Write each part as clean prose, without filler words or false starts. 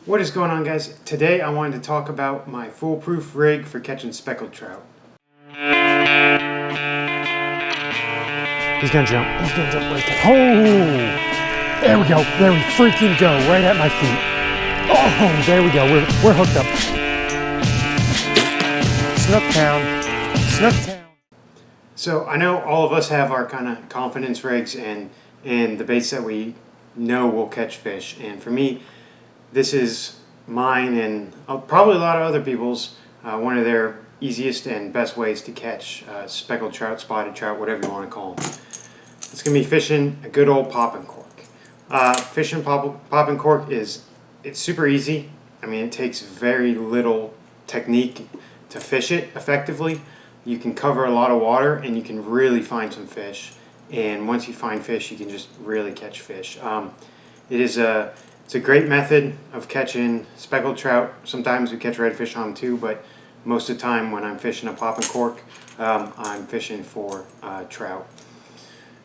What is going on, guys? Today I wanted to talk about my foolproof rig for catching speckled trout. He's gonna jump. He's gonna jump right there. Oh! There we go. There we freaking go. Right at my feet. Oh, there we go. We're hooked up. Snooktown. Snooktown. So I know all of us have our kind of confidence rigs and the baits that we know will catch fish. And for me, this is mine and probably a lot of other people's one of their easiest and best ways to catch speckled trout, spotted trout, whatever you want to call them. It's going to be fishing a good old popping cork. Fishing popping cork it's super easy. I mean, it takes very little technique to fish it effectively. You can cover a lot of water and you can really find some fish. And once you find fish, you can just really catch fish. It's a great method of catching speckled trout. Sometimes we catch redfish on them too, but most of the time when I'm fishing a popping cork, I'm fishing for trout.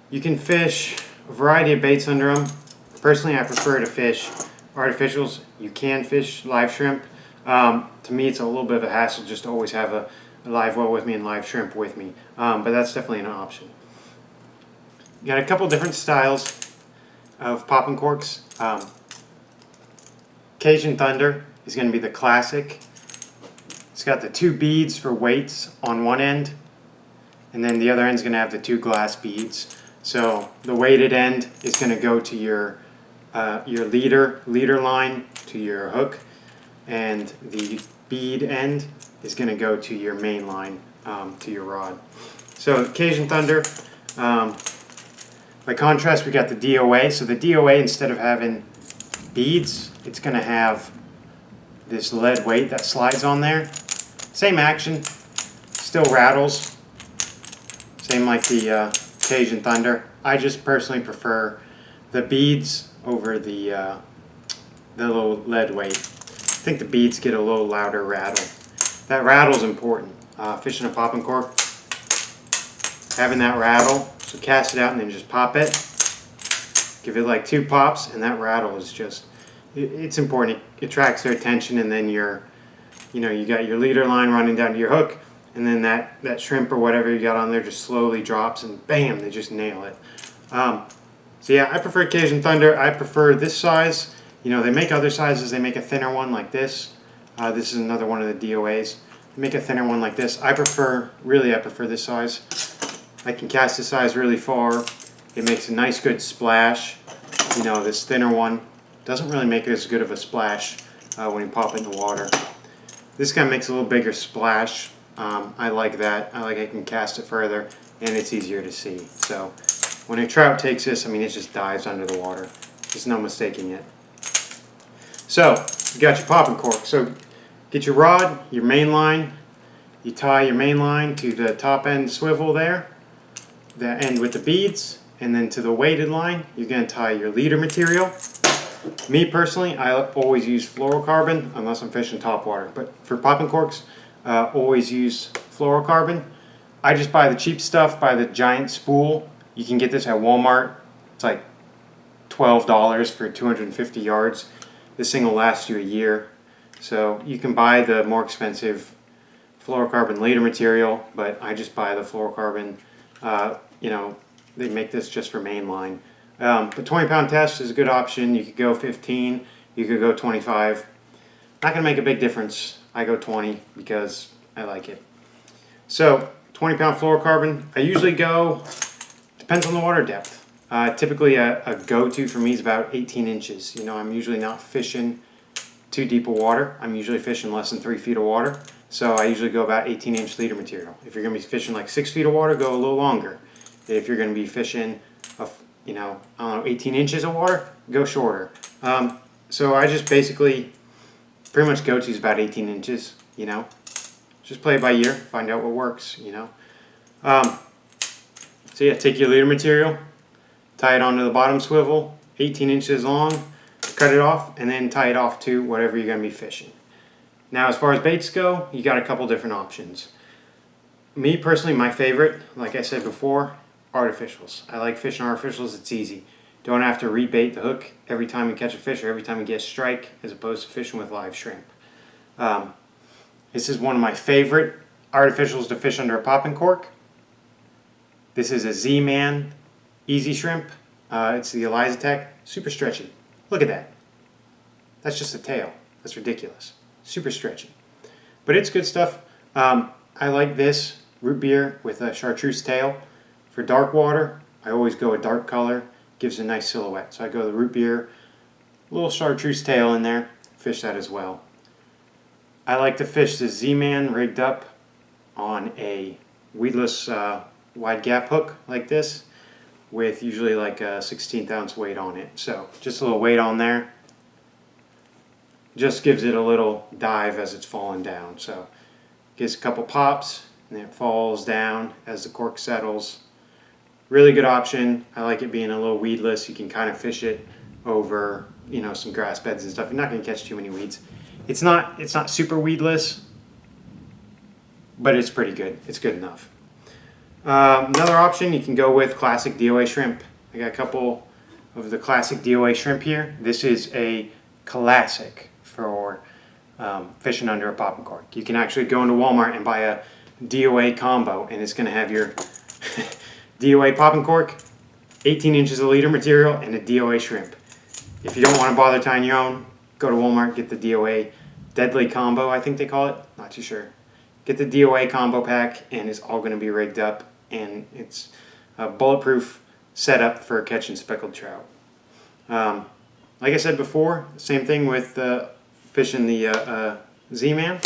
You can fish a variety of baits under them. Personally, I prefer to fish artificials. You can fish live shrimp. To me, it's a little bit of a hassle just to always have a live well with me and live shrimp with me, but that's definitely an option. You got a couple different styles of popping corks. Cajun Thunder is going to be the classic. It's got the two beads for weights on one end, and then the other end is going to have the two glass beads. So the weighted end is going to go to your leader line to your hook, and the bead end is going to go to your main line to your rod. So Cajun Thunder. By contrast, we got the DOA. So the DOA, instead of having beads, it's going to have this lead weight that slides on there. Same action, still rattles. Same like the Cajun Thunder. I just personally prefer the beads over the little lead weight. I think the beads get a little louder rattle. That rattle's important. Fishing a popping cork, having that rattle. So cast it out and then just pop it. Give it like 2 pops, and that rattle is just, it's important. It attracts their attention, and then you got your leader line running down to your hook, and then that shrimp or whatever you got on there just slowly drops, and bam, they just nail it. So yeah, I prefer Cajun Thunder. I prefer this size. You know, they make other sizes. They make a thinner one like this. This is another one of the DOAs. They make a thinner one like this. I prefer this size. I can cast this size really far. It makes a nice good splash. You know, this thinner one doesn't really make as good of a splash when you pop it in the water. This guy makes a little bigger splash. I like that. I can cast it further, and it's easier to see. So when a trout takes this, I mean, it just dives under the water. There's no mistaking it. So you got your popping cork. So get your rod, your main line. You tie your main line to the top end swivel there. That end with the beads, and then to the weighted line you're going to tie your leader material. Me personally, I always use fluorocarbon unless I'm fishing topwater, but for popping corks, always use fluorocarbon. I just buy the cheap stuff, buy the giant spool. You can get this at Walmart. It's like $12 for 250 yards. This thing will last you a year. So you can buy the more expensive fluorocarbon leader material, but I just buy the fluorocarbon. They make this just for mainline. But 20-pound test is a good option. You could go 15, you could go 25. Not going to make a big difference. I go 20 because I like it. So 20-pound fluorocarbon, I usually go, depends on the water depth. Typically a go-to for me is about 18 inches. You know, I'm usually not fishing too deep of water. I'm usually fishing less than 3 feet of water. So I usually go about 18-inch leader material. If you're going to be fishing like 6 feet of water, go a little longer. If you're going to be fishing, 18 inches of water, go shorter. So I just basically, pretty much go-to is about 18 inches, you know. Just play it by ear, find out what works, you know. So yeah, take your leader material, tie it onto the bottom swivel, 18 inches long, cut it off, and then tie it off to whatever you're going to be fishing. Now, as far as baits go, you got a couple different options. Me personally, my favorite, like I said before, artificials. I like fishing artificials. It's easy. Don't have to rebait the hook every time you catch a fish or every time you get a strike, as opposed to fishing with live shrimp. This is one of my favorite artificials to fish under a popping cork. This is a Z-Man Easy Shrimp. It's the Eliza Tech. Super stretchy. Look at that. That's just a tail. That's ridiculous. Super stretchy. But it's good stuff. I like this root beer with a chartreuse tail. For dark water, I always go a dark color. Gives a nice silhouette. So I go the root beer, a little chartreuse tail in there. Fish that as well. I like to fish the Z-Man rigged up on a weedless wide gap hook like this, with usually like a 1/16 ounce weight on it. So just a little weight on there. Just gives it a little dive as it's falling down. So gives a couple pops and then it falls down as the cork settles. Really good option. I like it being a little weedless. You can kind of fish it over, you know, some grass beds and stuff. You're not going to catch too many weeds. It's not super weedless, but it's pretty good. It's good enough. Another option, you can go with classic DOA shrimp. I got a couple of the classic DOA shrimp here. This is a classic for fishing under a popping cork. You can actually go into Walmart and buy a DOA combo, and it's going to have your DOA popping cork, 18 inches of leader material, and a DOA shrimp. If you don't want to bother tying your own, go to Walmart, get the DOA Deadly Combo, I think they call it. Not too sure. Get the DOA combo pack, and it's all going to be rigged up, and it's a bulletproof setup for catching speckled trout. Like I said before, same thing with fishing the Z-Man.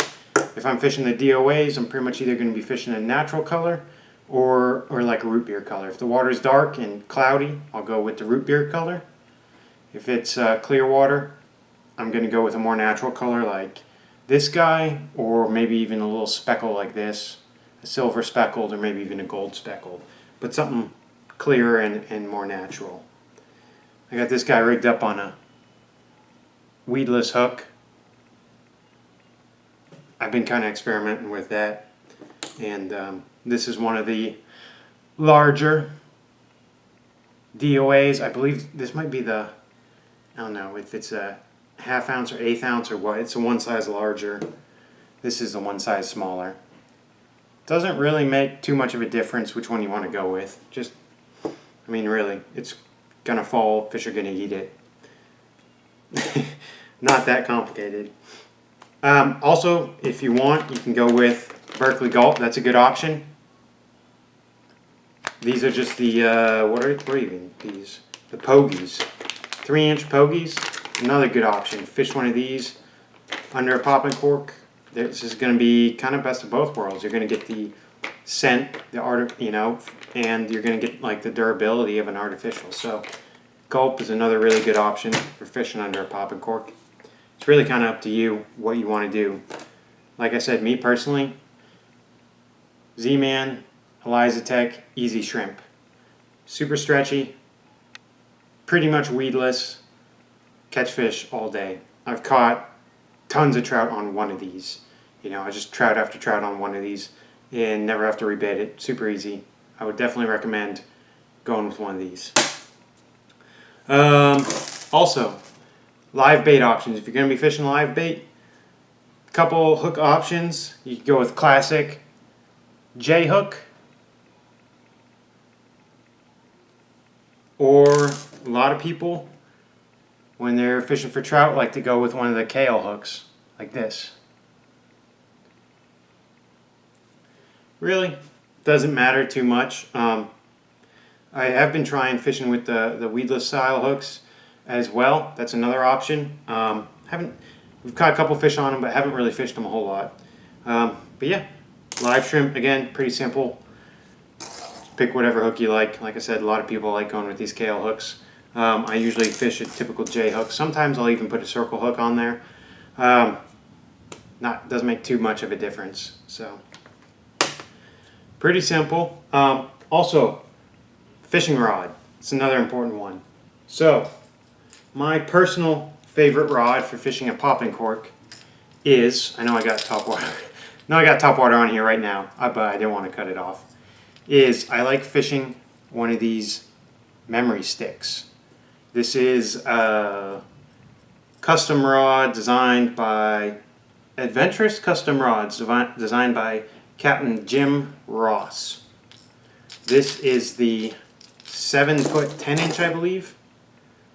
If I'm fishing the DOAs, I'm pretty much either going to be fishing a natural color or like a root beer color. If the water's dark and cloudy, I'll go with the root beer color. If it's clear water, I'm going to go with a more natural color like this guy, or maybe even a little speckle like this, a silver speckled, or maybe even a gold speckled, but something clearer and more natural. I got this guy rigged up on a weedless hook. I've been kind of experimenting with that, and this is one of the larger DOAs. I believe this might be the, I don't know if it's a half ounce or eighth ounce or what. It's a one size larger. This is the one size smaller. Doesn't really make too much of a difference which one you want to go with. Just, I mean, really, it's gonna fall. Fish are gonna eat it. Not that complicated. Also, if you want, you can go with Berkeley Gulp. That's a good option. These are just the what are even these? The pogies, 3-inch pogies. Another good option. Fish one of these under a popping cork. This is going to be kind of best of both worlds. You're going to get the scent, the art, you know, and you're going to get like the durability of an artificial. So, Gulp is another really good option for fishing under a popping cork. It's really kind of up to you what you want to do. Like I said, me personally, Z-Man, Eliza Tech, Easy Shrimp. Super stretchy, pretty much weedless, catch fish all day. I've caught tons of trout on one of these. You know, I just trout after trout on one of these and never have to rebait it. Super easy. I would definitely recommend going with one of these. Also, live bait options. If you're going to be fishing live bait, couple hook options. You can go with classic J hook, or a lot of people, when they're fishing for trout, like to go with one of the kale hooks, like this. Really, doesn't matter too much. I have been trying fishing with the weedless style hooks as well. That's another option. We've caught a couple fish on them, but haven't really fished them a whole lot. But yeah, live shrimp, again, pretty simple. Just pick whatever hook you like. Like I said, a lot of people like going with these kale hooks. I usually fish a typical J hook. Sometimes I'll even put a circle hook on there. Doesn't make too much of a difference. So pretty simple. Also, fishing rod. It's another important one. So my personal favorite rod for fishing a popping cork is, I know I got top water. No, I got top water on here right now, but I didn't want to cut it off. I like fishing one of these memory sticks. This is a custom rod designed by Adventurous Custom Rods, designed by Captain Jim Ross. This is the 7 foot 10 inch, I believe.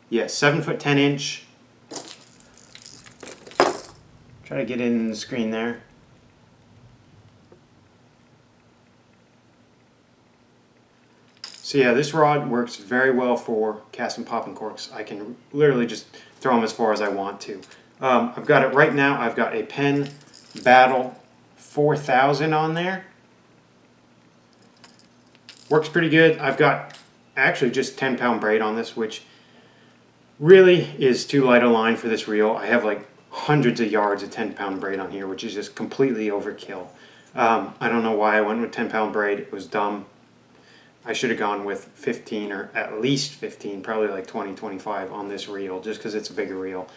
Yes, 7 foot 10 inch. Try to get in the screen there. So yeah, this rod works very well for casting popping corks. I can literally just throw them as far as I want to. I've got it right now. I've got a Penn Battle 4000 on there. Works pretty good. I've got actually just 10-pound braid on this, which really is too light a line for this reel. I have like hundreds of yards of 10-pound braid on here, which is just completely overkill. I don't know why I went with 10-pound braid. It was dumb. I should have gone with 15, or at least 15, probably like 20, 25 on this reel, just because it's a bigger reel.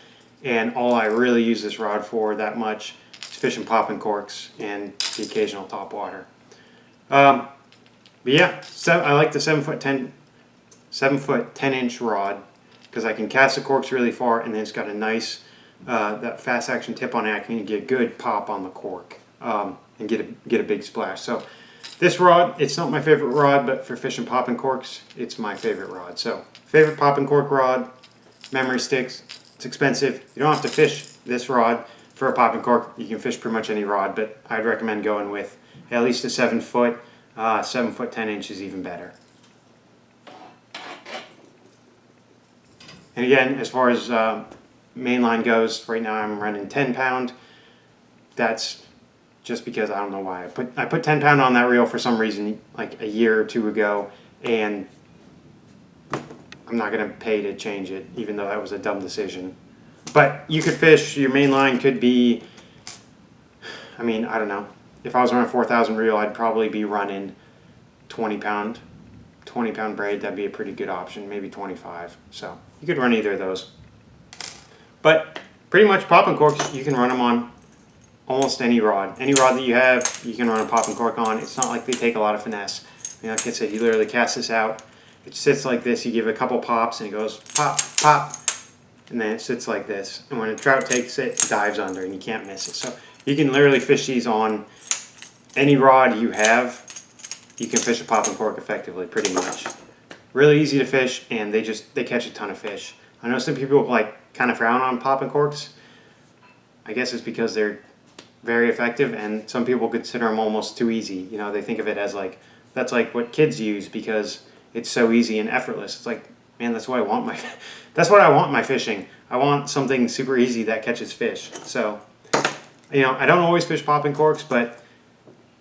And all I really use this rod for that much is fishing popping corks and the occasional top water. But yeah, I like the 7 foot 10 inch rod because I can cast the corks really far, and then it's got a nice that fast action tip on it. I can get a good pop on the cork and get a big splash. So this rod, it's not my favorite rod, but for fishing popping corks, it's my favorite rod. So favorite popping cork rod, memory sticks. It's expensive. You don't have to fish this rod for a popping cork. You can fish pretty much any rod, but I'd recommend going with at least a 7 foot. 7 foot 10 inch is even better. And again, as far as mainline goes, right now I'm running 10-pound. That's just because I don't know why. I put 10-pound on that reel for some reason like a year or two ago, and I'm not going to pay to change it, even though that was a dumb decision. But you could fish, your main line could be, I mean, I don't know. If I was running a 4,000 reel, I'd probably be running 20-pound braid. That'd be a pretty good option, maybe 25. So you could run either of those. But pretty much popping corks, you can run them on almost any rod. Any rod that you have, you can run a popping cork on. It's not like they take a lot of finesse. You know, like I said, you literally cast this out. It sits like this. You give it a couple pops, and it goes pop, pop, and then it sits like this. And when a trout takes it, it dives under, and you can't miss it. So you can literally fish these on any rod you have. You can fish a popping cork effectively, pretty much. Really easy to fish, and they catch a ton of fish. I know some people like kind of frown on popping corks. I guess it's because they're very effective, and some people consider them almost too easy. You know, they think of it as like, that's like what kids use because it's so easy and effortless. It's like, man, that's what I want my fishing. I want something super easy that catches fish. So, you know, I don't always fish popping corks, but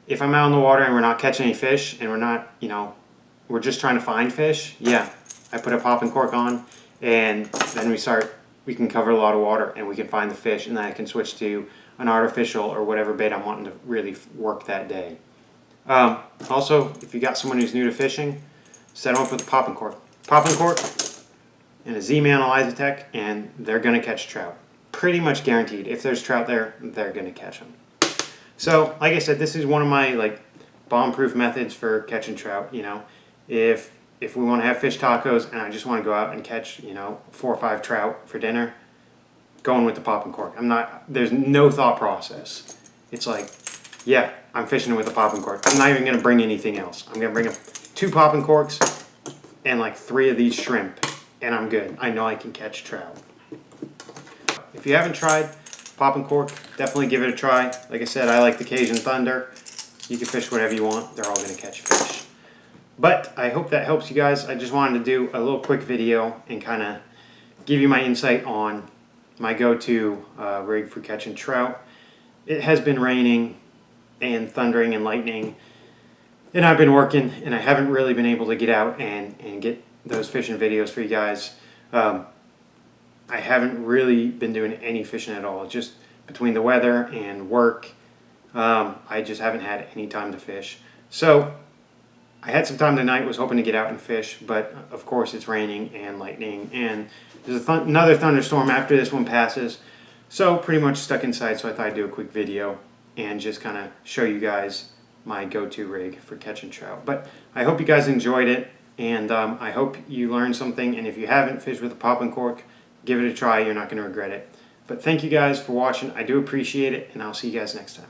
if I'm out in the water and we're not catching any fish and we're not, you know, we're just trying to find fish, yeah, I put a popping cork on, and then we can cover a lot of water and we can find the fish, and then I can switch to an artificial or whatever bait I'm wanting to really work that day. Also, if you got someone who's new to fishing, set them up with a popping cork. Popping cork and a Z-Man Elizatech, and they're going to catch trout. Pretty much guaranteed. If there's trout there, they're going to catch them. So, like I said, this is one of my like bomb-proof methods for catching trout. You know, if we want to have fish tacos and I just want to go out and catch, you know, 4 or 5 trout for dinner, going with the popping cork. There's no thought process. It's like, yeah, I'm fishing with a popping cork. I'm not even going to bring anything else. I'm going to bring up 2 popping corks and like 3 of these shrimp, and I'm good. I know I can catch trout. If you haven't tried popping cork, definitely give it a try. Like I said, I like the Cajun Thunder. You can fish whatever you want. They're all going to catch fish. But I hope that helps you guys. I just wanted to do a little quick video and kind of give you my insight on my go-to rig for catching trout. It has been raining and thundering and lightning, and I've been working, and I haven't really been able to get out and get those fishing videos for you guys. I haven't really been doing any fishing at all. Just between the weather and work, I just haven't had any time to fish. So I had some time tonight, was hoping to get out and fish, but of course it's raining and lightning, and there's another thunderstorm after this one passes. So pretty much stuck inside, so I thought I'd do a quick video and just kind of show you guys my go-to rig for catching trout. But I hope you guys enjoyed it, And I hope you learned something, and if you haven't fished with a popping cork, give it a try. You're not going to regret it. But thank you guys for watching. I do appreciate it, and I'll see you guys next time.